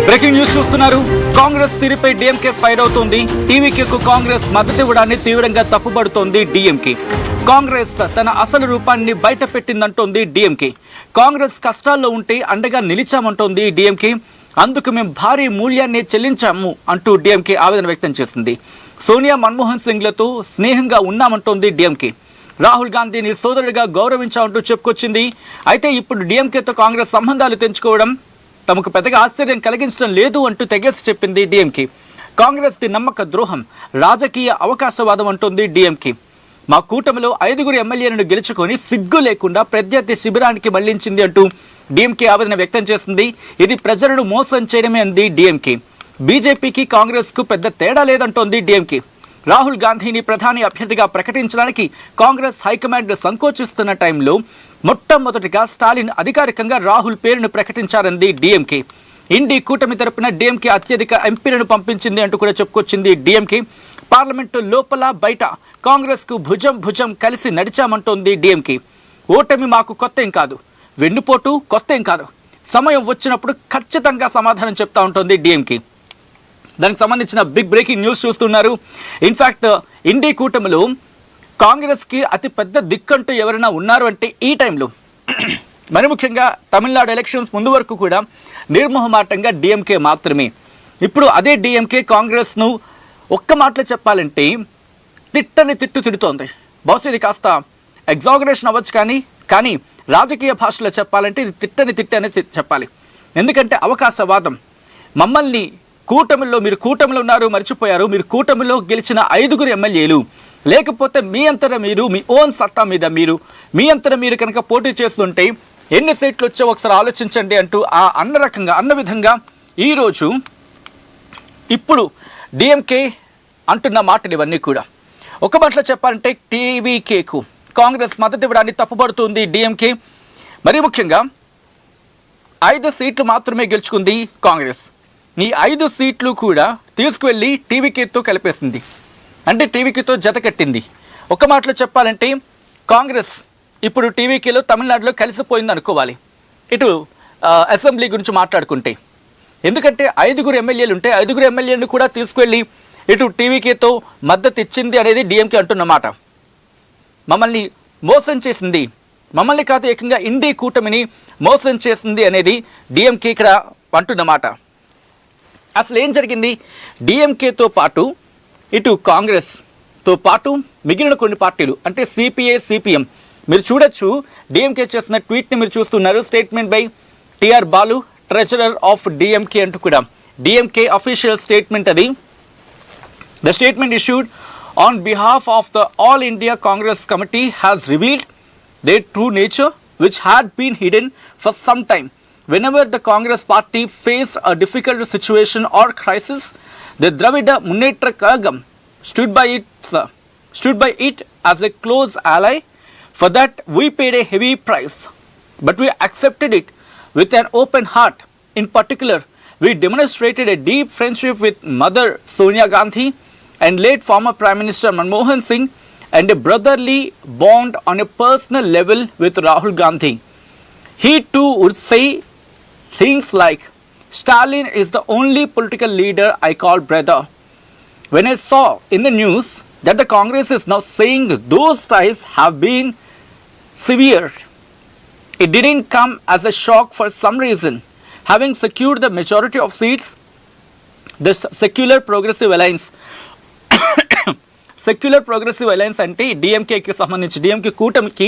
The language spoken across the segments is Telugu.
బ్రేకింగ్ న్యూస్ చూస్తున్నారు. కాంగ్రెస్ తీరుపై డీఎంకే ఫైర్ అవుతోంది. టీవీకేకు కాంగ్రెస్ మద్దతు ఇవ్వడాన్ని తీవ్రంగా తప్పుపడుతోంది డీఎంకే. కాంగ్రెస్ తన అసలు రూపాన్ని బయట పెట్టిందంటోంది డీఎంకే. కాంగ్రెస్ కష్టాల్లో ఉంటే అండగా నిలిచామంటోంది డీఎంకే. అందుకు మేము భారీ మూల్యాన్ని చెల్లించాము అంటూ డీఎంకే ఆవేదన వ్యక్తం చేసింది. సోనియా, మన్మోహన్ సింగ్లతో స్నేహంగా ఉన్నామంటోంది డీఎంకే. రాహుల్ గాంధీని సోదరుడిగా గౌరవించామంటూ చెప్పుకొచ్చింది. అయితే ఇప్పుడు డీఎంకేతో కాంగ్రెస్ సంబంధాలు తెంచుకోవడం తమకు పెద్దగా ఆశ్చర్యం కలిగించడం లేదు అంటూ తెగేసి చెప్పింది డీఎంకే. కాంగ్రెస్ ది నమ్మక ద్రోహం, రాజకీయ అవకాశవాదం అంటుంది డీఎంకే. మా కూటమిలో 5 ఎమ్మెల్యేలను గెలుచుకొని సిగ్గు లేకుండా ప్రత్యర్థి శిబిరానికి మళ్లించింది అంటూ డీఎంకే ఆవేదన వ్యక్తం చేసింది. ఇది ప్రజలను మోసం చేయడమే అంది డీఎంకే. బీజేపీకి కాంగ్రెస్కు పెద్ద తేడా లేదంటోంది డీఎంకే. రాహుల్ గాంధీని ప్రధాని అభ్యర్థిగా ప్రకటించడానికి కాంగ్రెస్ హైకమాండ్ సంకోచిస్తున్న టైంలో మొట్టమొదటిగా స్టాలిన్ అధికారికంగా రాహుల్ పేరును ప్రకటించారంది డీఎంకే. ఇండి కూటమి తరపున డీఎంకే అత్యధిక ఎంపీలను పంపించింది అంటూ కూడా చెప్పుకొచ్చింది డీఎంకే. పార్లమెంటు లోపల బయట కాంగ్రెస్కు భుజం కలిసి నడిచామంటోంది డీఎంకే. ఓటమి మాకు కొత్త ఏం కాదు, వెన్నుపోటు కొత్త ఏం కాదు, సమయం వచ్చినప్పుడు ఖచ్చితంగా సమాధానం చెప్తా ఉంటుంది డీఎంకే. దానికి సంబంధించిన బిగ్ బ్రేకింగ్ న్యూస్ చూస్తున్నారు. ఇన్ఫ్యాక్ట్ ఇండి కూటమిలో కాంగ్రెస్కి అతి పెద్ద దిక్కంటూ ఎవరైనా ఉన్నారు అంటే ఈ టైంలో మరి ముఖ్యంగా తమిళనాడు ఎలక్షన్స్ ముందు వరకు కూడా నిర్మోహమాటంగా డీఎంకే మాత్రమే. ఇప్పుడు అదే డీఎంకే కాంగ్రెస్ను ఒక్క మాటలో చెప్పాలంటే తిడుతోంది. బహుశా ఇది కాస్త ఎగ్జాగరేషన్ అవ్వచ్చు, కానీ రాజకీయ భాషలో చెప్పాలంటే ఇది తిట్టు అనే చెప్పాలి. ఎందుకంటే అవకాశవాదం, మమ్మల్ని కూటమిలో మీరు కూటమిలో ఉన్నారు మర్చిపోయారు, మీరు కూటమిలో గెలిచిన 5 ఎమ్మెల్యేలు లేకపోతే మీ అంతటా మీరు మీ ఓన్ సత్తా మీద మీ అంతటా మీరు కనుక పోటీ చేస్తుంటే ఎన్ని సీట్లు వచ్చో ఒకసారి ఆలోచించండి అంటూ అన్న విధంగా ఈరోజు ఇప్పుడు డీఎంకే అంటున్న మాటలు ఇవన్నీ కూడా. ఒక మాటలో చెప్పాలంటే టీవీకేకు కాంగ్రెస్ మద్దతు ఇవ్వడాన్ని తప్పుపడుతుంది డీఎంకే. మరీ ముఖ్యంగా 5 సీట్లు మాత్రమే గెలుచుకుంది కాంగ్రెస్. ఈ 5 సీట్లు కూడా తీసుకువెళ్ళి టీవీకేతో కలిపేసింది, అంటే టీవీకేతో జత కట్టింది. ఒక మాటలో చెప్పాలంటే కాంగ్రెస్ ఇప్పుడు టీవీకేలో తమిళనాడులో కలిసిపోయింది అనుకోవాలి, ఇటు అసెంబ్లీ గురించి మాట్లాడుకుంటే. ఎందుకంటే 5 ఎమ్మెల్యేలు ఉంటే 5 ఎమ్మెల్యేలను కూడా తీసుకువెళ్ళి ఇటు టీవీకేతో మద్దతు ఇచ్చింది అనేది డీఎంకే అంటున్నమాట. మమ్మల్ని మోసం చేసింది, మమ్మల్ని కాదు ఏకంగా ఇండి కూటమిని మోసం చేసింది అనేది డీఎంకే ఇక్కడ అంటున్నమాట. అసలు ఏం జరిగింది? డీఎంకేతో పాటు ఇటు కాంగ్రెస్తో పాటు మిగిలిన కొన్ని పార్టీలు అంటే సిపిఐ, సిపిఎం మీరు చూడొచ్చు. డీఎంకే చేసిన ట్వీట్ని మీరు చూస్తున్నారు. Statement by T R Baalu, treasurer of DMK అంటూ కూడా డీఎంకే అఫీషియల్ స్టేట్మెంట్ అది. The statement issued on behalf of the All India Congress Committee has revealed their true nature, which had been hidden for some time. Whenever the Congress party faced a difficult situation or crisis, the Dravida Munnetra Kazhagam stood by it as a close ally. For that, we paid a heavy price, but we accepted it with an open heart. In particular, we demonstrated a deep friendship with Mother Sonia Gandhi and late former Prime Minister Manmohan Singh, and a brotherly bond on a personal level with Rahul Gandhi. He too would say things like, Stalin is the only political leader I call brother. When I saw in the news that the Congress is now saying those ties have been severed, it didn't come as a shock for some reason. Having secured the majority of seats, the Secular Progressive Alliance అంటే డిఎంకేకి సంబంధించి డిఎంకే కూటమికి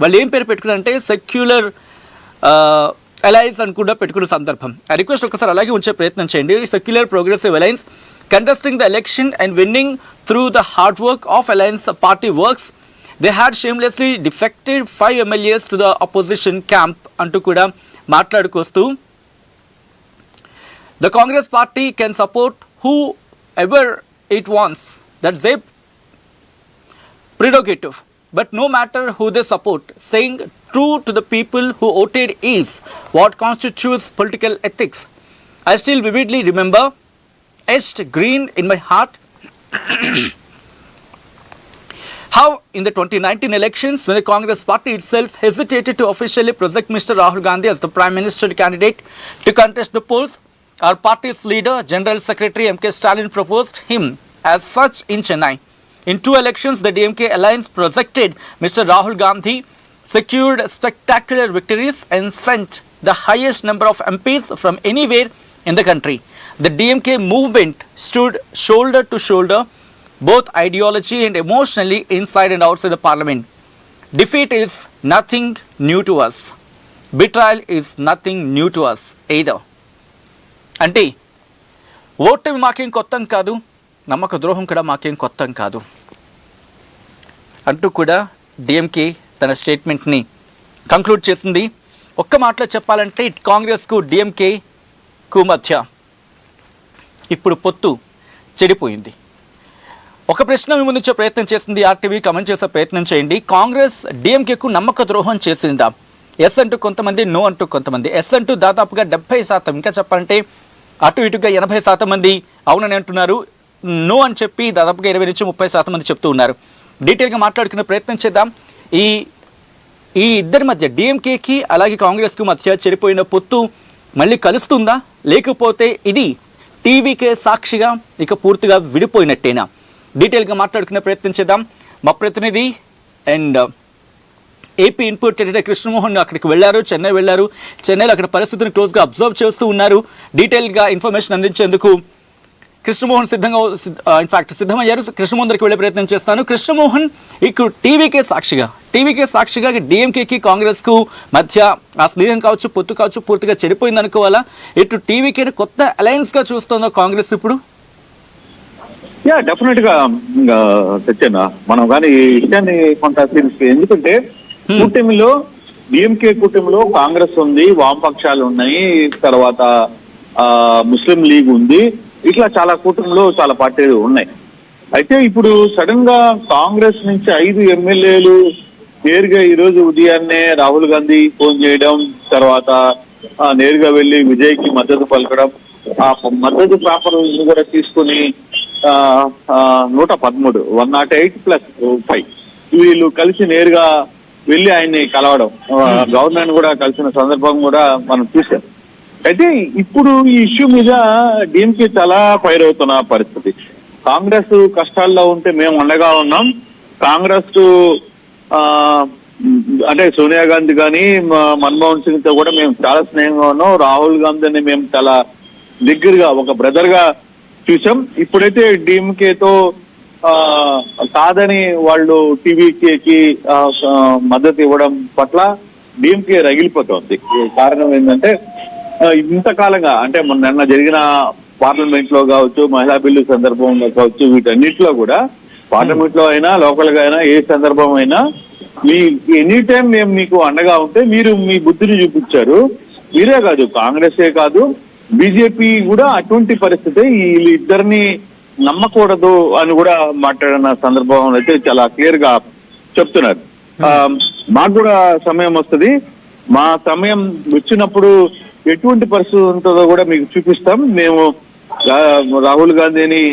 వాళ్ళు ఏం పేరు పెట్టుకున్నారంటే సెక్యులర్ అలయన్స్ అని కూడా పెట్టుకున్న సందర్భం. ఆ రిక్వెస్ట్ ఒకసారి అలాగే ఉంచే ప్రయత్నం చేయండి. Secular progressive alliance contesting the election and winning through the hard work of alliance party workers. They had shamelessly defected 5 MLAs to the opposition camp అంటూ కూడా మాట్లాడుకొస్తూ the Congress party can support whoever it wants. That's their prerogative. But no matter who they support, staying true to the people who voted is what constitutes political ethics. I still vividly remember, etched green in my heart, how in the 2019 elections, when the Congress party itself hesitated to officially project Mr. Rahul Gandhi as the Prime Minister candidate to contest the polls, Our party's leader, General Secretary M.K. Stalin proposed him as such in Chennai. In 2 elections, the DMK alliance projected Mr. Rahul Gandhi secured spectacular victories and sent the highest number of MPs from anywhere in the country. The DMK movement stood shoulder to shoulder, both ideology and emotionally, inside and outside the parliament. Defeat is nothing new to us. Betrayal is nothing new to us either. అంటే ఓటమి మాకేం కొత్తం కాదు, నమ్మక ద్రోహం కూడా మాకేం కొత్తం కాదు అంటూ కూడా డిఎంకే తన స్టేట్మెంట్ని కంక్లూడ్ చేసింది. ఒక్క మాటలో చెప్పాలంటే కాంగ్రెస్కు డిఎంకేకు మధ్య ఇప్పుడు పొత్తు చెడిపోయింది. ఒక ప్రశ్న మీ ముందుంచే ప్రయత్నం చేసింది ఆర్టీవీ, కమెంట్ చేసే ప్రయత్నం చేయండి. కాంగ్రెస్ డిఎంకేకు నమ్మక ద్రోహం చేసిందా? ఎస్ అంటూ కొంతమంది, నో అంటూ కొంతమంది. ఎస్ అంటూ దాదాపుగా 70%, ఇంకా చెప్పాలంటే అటు ఇటుగా 80% మంది అవునని అంటున్నారు. నో అని చెప్పి దాదాపుగా 20 నుంచి 30% మంది చెప్తూ ఉన్నారు. డీటెయిల్గా మాట్లాడుకునే ప్రయత్నం చేద్దాం. ఈ ఇద్దరి మధ్య, డిఎంకేకి అలాగే కాంగ్రెస్కి మధ్య చెడిపోయిన పొత్తు మళ్ళీ కలుస్తుందా, లేకపోతే ఇది టీవీకే సాక్షిగా ఇక పూర్తిగా విడిపోయినట్టేనా? డీటెయిల్గా మాట్లాడుకునే ప్రయత్నం చేద్దాం. మా ప్రతినిధి and AP input editor Krishnamohan అక్కడికి వెళ్ళారు, చెన్నై వెళ్ళారు. చెన్నైలో అక్కడ పరిస్థితిని క్లోజ్గా అబ్జర్వ్ చేస్తూ ఉన్నారు. డీటెయిల్గా ఇన్ఫర్మేషన్ అందించేందుకు కృష్ణమోహన్ సిద్ధమయ్యారు. కృష్ణమోహన్ దగ్గరికి వెళ్ళే ప్రయత్నం చేస్తాను. కృష్ణమోహన్, ఇక్కడ టీవీకే సాక్షిగా డిఎంకేకి కాంగ్రెస్కు మధ్య ఆ స్నేహం కావచ్చు, పొత్తు కావచ్చు, పూర్తిగా చెడిపోయింది అనుకోవాలా? ఇటు టీవీకే కొత్త అలయన్స్గా చూస్తుందో కాంగ్రెస్ ఇప్పుడు? డెఫినెట్ గా తెచ్చాను మనం కానీ ఈ విషయాన్ని కొంత ఎందుకంటే కూటమిలో, డిఎంకే కూటమిలో కాంగ్రెస్ ఉంది, వామపక్షాలు ఉన్నాయి, తర్వాత ముస్లిం లీగ్ ఉంది, ఇట్లా చాలా కూటమిలో చాలా పార్టీలు ఉన్నాయి. అయితే ఇప్పుడు సడన్ గా కాంగ్రెస్ నుంచి 5 ఎమ్మెల్యేలు నేరుగా ఈ రోజు ఉదయాన్నే రాహుల్ గాంధీ ఫోన్ చేయడం, తర్వాత నేరుగా వెళ్లి విజయ్ కి మద్దతు పలకడం, ఆ మద్దతు పేపర్ కూడా తీసుకుని 113 108+5 వీళ్ళు కలిసి నేరుగా వెళ్ళి ఆయన్ని కలవడం, గవర్నర్ కూడా కలిసిన సందర్భం కూడా మనం చూసాం. అయితే ఇప్పుడు ఈ ఇష్యూ మీద డిఎంకే చాలా ఫైర్ అవుతున్న పరిస్థితి. కాంగ్రెస్ కష్టాల్లో ఉంటే మేము అండగా ఉన్నాం, కాంగ్రెస్ అంటే సోనియా గాంధీ కానీ మన్మోహన్ సింగ్ తో కూడా మేము చాలా స్నేహంగా ఉన్నాం, రాహుల్ గాంధీని మేము చాలా దగ్గరగా ఒక బ్రదర్ గా చూసాం. ఇప్పుడైతే డిఎంకేతో కాదని వాళ్ళు టీవీకేకి మద్దతు ఇవ్వడం పట్ల డిఎంకే రగిలిపోతుంది. కారణం ఏంటంటే ఇంతకాలంగా, అంటే నిన్న జరిగిన పార్లమెంట్ లో కావచ్చు, మహిళా బిల్లు సందర్భంలో కావచ్చు, వీటన్నిటిలో కూడా పార్లమెంట్ లో అయినా లోకల్ గా అయినా ఏ సందర్భం అయినా మీ ఎనీ టైం మేము మీకు అండగా ఉంటే మీరు మీ బుద్ధిని చూపించారు. మీరే కాదు, కాంగ్రెసే కాదు, బీజేపీ కూడా అటువంటి పరిస్థితి, వీళ్ళిద్దరిని నమ్మకూడదు అని కూడా మాట్లాడిన సందర్భం అయితే చాలా క్లియర్ గా చెప్తున్నారు. మాకు కూడా సమయం వస్తుంది, మా సమయం వచ్చినప్పుడు ఎటువంటి పరిస్థితి ఉంటుందో కూడా మీకు చూపిస్తాం. మేము రాహుల్ గాంధీని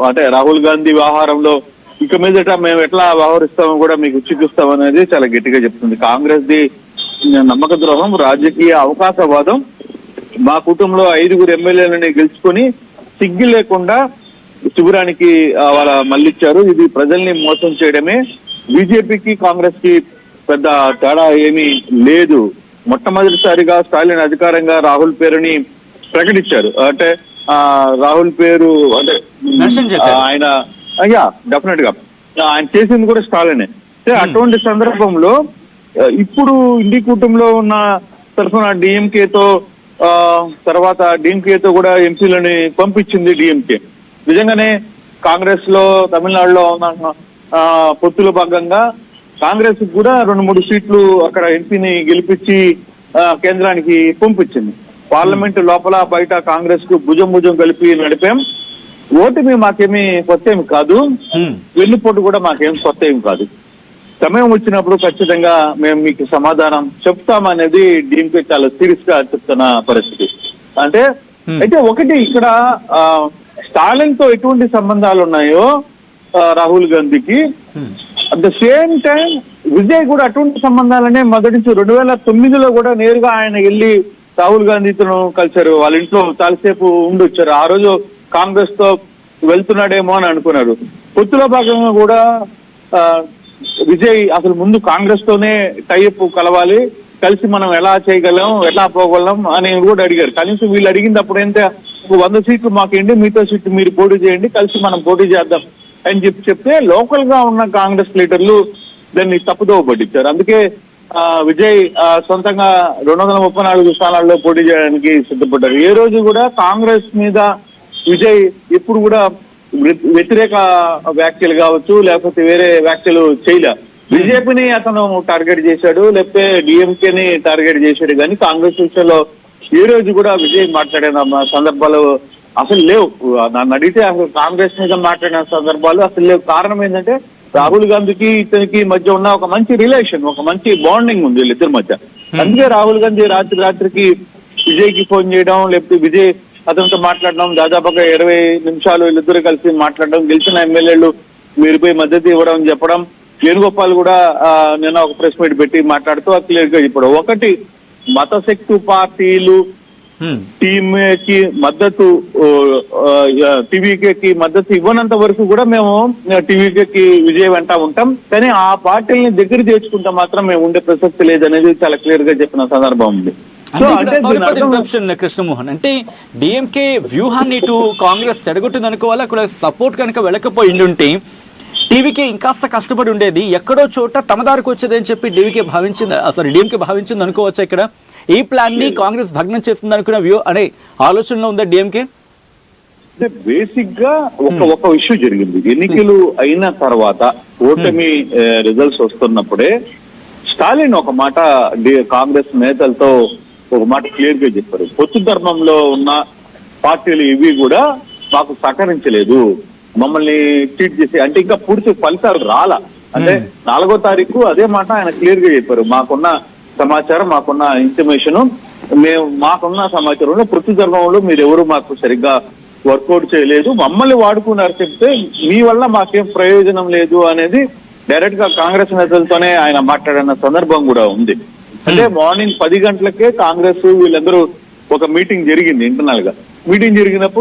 అంటే రాహుల్ గాంధీ వ్యవహారంలో ఇక మీదట మేము ఎట్లా వ్యవహరిస్తామో కూడా మీకు చూపిస్తాం అనేది చాలా గట్టిగా చెప్తుంది. కాంగ్రెస్ ది నమ్మక ద్రోహం, రాజకీయ అవకాశవాదం, మా కుటుంబంలో 5 ఎమ్మెల్యేలని గెలుచుకొని సిగ్గు లేకుండా శిబిరానికి వాళ్ళ మళ్ళిచ్చారు. ఇది ప్రజల్ని మోసం చేయడమే. బీజేపీకి కాంగ్రెస్ కి పెద్ద తేడా ఏమీ లేదు. మొట్టమొదటిసారిగా స్టాలిన్ అధికారంగా రాహుల్ పేరుని ప్రకటించారు. అంటే రాహుల్ పేరు అంటే ఆయన డెఫినెట్ గా ఆయన చేసింది కూడా స్టాలినే. అటువంటి సందర్భంలో ఇప్పుడు ఇండి కూటమిలో ఉన్న తరఫున డిఎంకేతో తర్వాత డిఎంకేతో కూడా ఎంపీలని పంపించింది డిఎంకే. నిజంగానే కాంగ్రెస్ లో తమిళనాడులో ఉన్న పొత్తుల భాగంగా కాంగ్రెస్ కూడా 2-3 సీట్లు అక్కడ ఎంపీని గెలిపించి కేంద్రానికి పంపించింది. పార్లమెంటు లోపల బయట కాంగ్రెస్ కు భుజం కలిపి నడిపాం. ఓటమి మాకేమీ కొత్త ఏమి కాదు, వెన్నుపోటు కూడా మాకేం కొత్త ఏమి కాదు. సమయం వచ్చినప్పుడు ఖచ్చితంగా మేము మీకు సమాధానం చెప్తామనేది దీనిపై చాలా సీరియస్ గా చెప్తున్న పరిస్థితి. అంటే అయితే ఒకటి ఇక్కడ స్టాలిన్ తో ఎటువంటి సంబంధాలు ఉన్నాయో రాహుల్ గాంధీకి, at the same time Vijay కూడా అటువంటి సంబంధాలనే మొదటి నుంచి 2009లో కూడా నేరుగా ఆయన వెళ్ళి రాహుల్ గాంధీతో కలిశారు, వాళ్ళ ఇంట్లో చాలాసేపు ఉండొచ్చారు. ఆ రోజు కాంగ్రెస్ తో వెళ్తున్నాడేమో అని అనుకున్నారు. పొత్తులో భాగంగా కూడా విజయ్ అసలు ముందు కాంగ్రెస్ తోనే టైప్ కలవాలి, కలిసి మనం ఎలా చేయగలం, ఎలా పోగలం అని కూడా అడిగారు. కనీసం వీళ్ళు అడిగినప్పుడు ఏంటంటే 100 సీట్లు మాకేంటి, మిగతా సీట్లు మీరు పోటీ చేయండి, కలిసి మనం పోటీ చేద్దాం అని చెప్తే లోకల్ గా ఉన్న కాంగ్రెస్ లీడర్లు దాన్ని తప్పుదోవ పట్టించారు. అందుకే విజయ్ సొంతంగా 234 స్థానాల్లో పోటీ చేయడానికి సిద్ధపడ్డారు. ఏ రోజు కూడా కాంగ్రెస్ మీద విజయ్ ఎప్పుడు కూడా వ్యతిరేక వ్యాఖ్యలు కావచ్చు, లేకపోతే వేరే వ్యాఖ్యలు చేయలే. బీజేపీని అతను టార్గెట్ చేశాడు, లేకపోతే డిఎంకేని టార్గెట్ చేశాడు, కానీ కాంగ్రెస్ విషయంలో ఏ రోజు కూడా విజయ్ మాట్లాడిన సందర్భాలు అసలు లేవు. నన్ను అడిగితే అసలు కాంగ్రెస్ మీద మాట్లాడిన సందర్భాలు అసలు లేవు. కారణం ఏంటంటే రాహుల్ గాంధీకి ఇతనికి మధ్య ఉన్న ఒక మంచి రిలేషన్, ఒక మంచి బాండింగ్ ఉంది వీళ్ళిద్దరి మధ్య. అందుకే రాహుల్ గాంధీ రాత్రికి విజయ్కి ఫోన్ చేయడం, లేకపోతే విజయ్ అతనితో మాట్లాడడం, దాదాపుగా 20 నిమిషాలు వీళ్ళిద్దరు కలిసి మాట్లాడడం, గెలిచిన ఎమ్మెల్యేలు మీరుపై మద్దతు ఇవ్వడం చెప్పడం. వేణుగోపాల్ కూడా నిన్న ఒక ప్రెస్ మీట్ పెట్టి మాట్లాడుతూ క్లియర్ గా చెప్పడం. ఒకటి, మతశక్తి పార్టీలు టీవీకి మద్దతు, టీవీకి మద్దతు ఇవ్వనంత వరకు కూడా మేము టీవీకి విజయ్ వెంట ఉంటాం, కానీ ఆ పార్టీలని దగ్గర చేర్చుకుంటే మాత్రం మేము ఉండే ప్రసక్తి లేదనేది చాలా క్లియర్ గా చెప్పిన సందర్భం ఉంది. కృష్ణమోహన్, అంటే డిఎంకే వ్యూహాన్ని ఇటు కాంగ్రెస్ చెడగొట్టింది అనుకోవాలి. అక్కడ సపోర్ట్ కనుక వెళ్ళకపోయి ఉంటే టీవీకే ఇంకాస్త కష్టపడి ఉండేది, ఎక్కడో చోట తమ దారికి వచ్చేది అని చెప్పి డిఎంకే భావించింది అనుకోవచ్చా? ఇక్కడ ఈ ప్లాన్ ని కాంగ్రెస్ భగ్నం చేస్తుంది అనుకున్న వ్యూ అనే ఆలోచనలో ఉందా డిఎంకే? బేసిక్ గా ఒక ఇష్యూ జరిగింది. ఎన్నికలు అయిన తర్వాత ఓటమి రిజల్ట్స్ వస్తున్నప్పుడే స్టాలిన్ ఒక మాట కాంగ్రెస్ నేతలతో ఒక మాట క్లియర్ గా చెప్పారు. పొత్తు ధర్మంలో ఉన్న పార్టీలు ఇవి కూడా మాకు సహకరించలేదు, మమ్మల్ని ట్వీట్ చేసి, అంటే ఇంకా పూర్తి ఫలితాలు రాలా. అంటే 4వ తారీఖు అదే మాట ఆయన క్లియర్ గా చెప్పారు. మాకున్న సమాచారం, మాకున్న ఇన్ఫర్మేషన్, మాకున్న సమాచారంలో పొత్తు ధర్మంలో మీరు ఎవరు మాకు సరిగ్గా వర్కౌట్ చేయలేదు, మమ్మల్ని వాడుకున్నారు చెప్తే మీ వల్ల మాకేం ప్రయోజనం లేదు అనేది డైరెక్ట్ గా కాంగ్రెస్ నేతలతోనే ఆయన మాట్లాడిన సందర్భం కూడా ఉంది. అంటే మార్నింగ్ 10 గంటలకే కాంగ్రెస్ వీళ్ళందరూ ఒక మీటింగ్ జరిగింది, ఇంటర్నల్ గా మీటింగ్ జరిగినప్పుడు